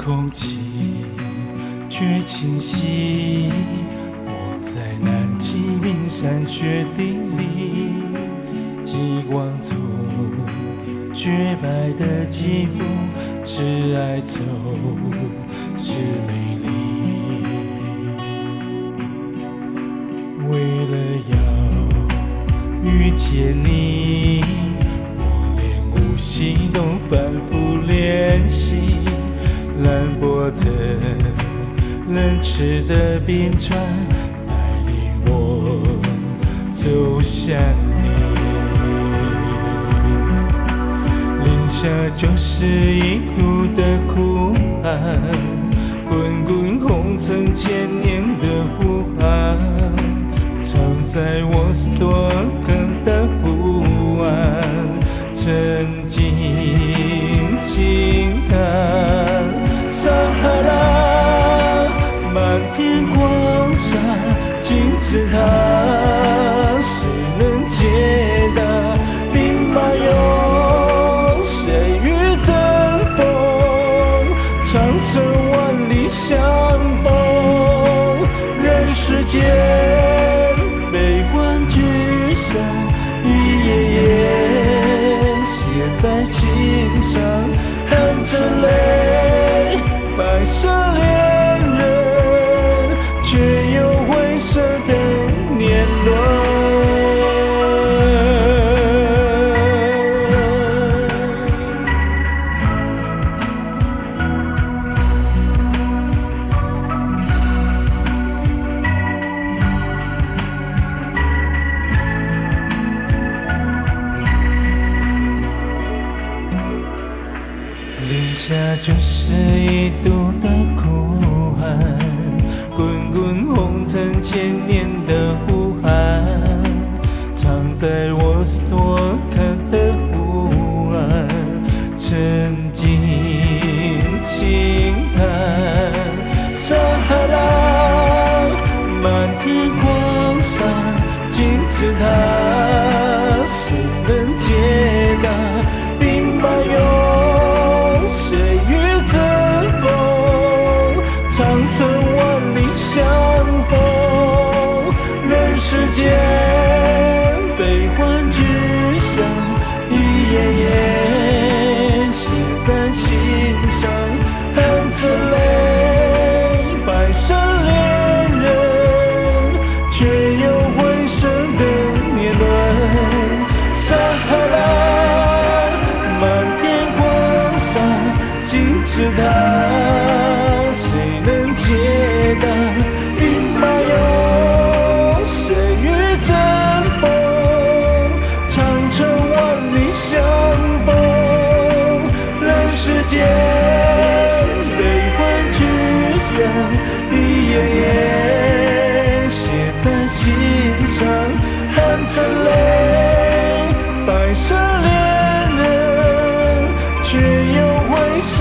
空气却清晰。我在南极冰山雪地里，极光中雪白的肌肤，是爱走，是美丽。为了要遇见你，我连呼吸都反复练习。兰博的冷炽的冰川带领我走向你。零下91度的酷寒，滚滚红尘千年的呼喊，藏在我多根的不安，沉浸轻叹。撒哈拉，漫天光沙，金字塔，谁能解答？兵马俑，谁与争锋？长城万里相逢，人世间悲欢聚散，一页页写在心上，含着泪，白色恋人，却有灰色的年轮。零下91度的酷寒，滚滚红尘千年的呼喊，藏在我所看的不安，沉浸轻叹。撒哈拉，漫天光沙，金字塔，谁能解答？兵马俑，谁与争锋？长城万里相逢，人世间悲欢聚散，一页页写在心上，含着泪，白色恋人，却有灰色的年轮。撒哈拉，漫天光沙，金字塔，谁能解答？兵马俑，谁与争锋？长城万里相逢，人世间悲欢聚散，一页页写在心上，含着泪，白色恋人，却有灰色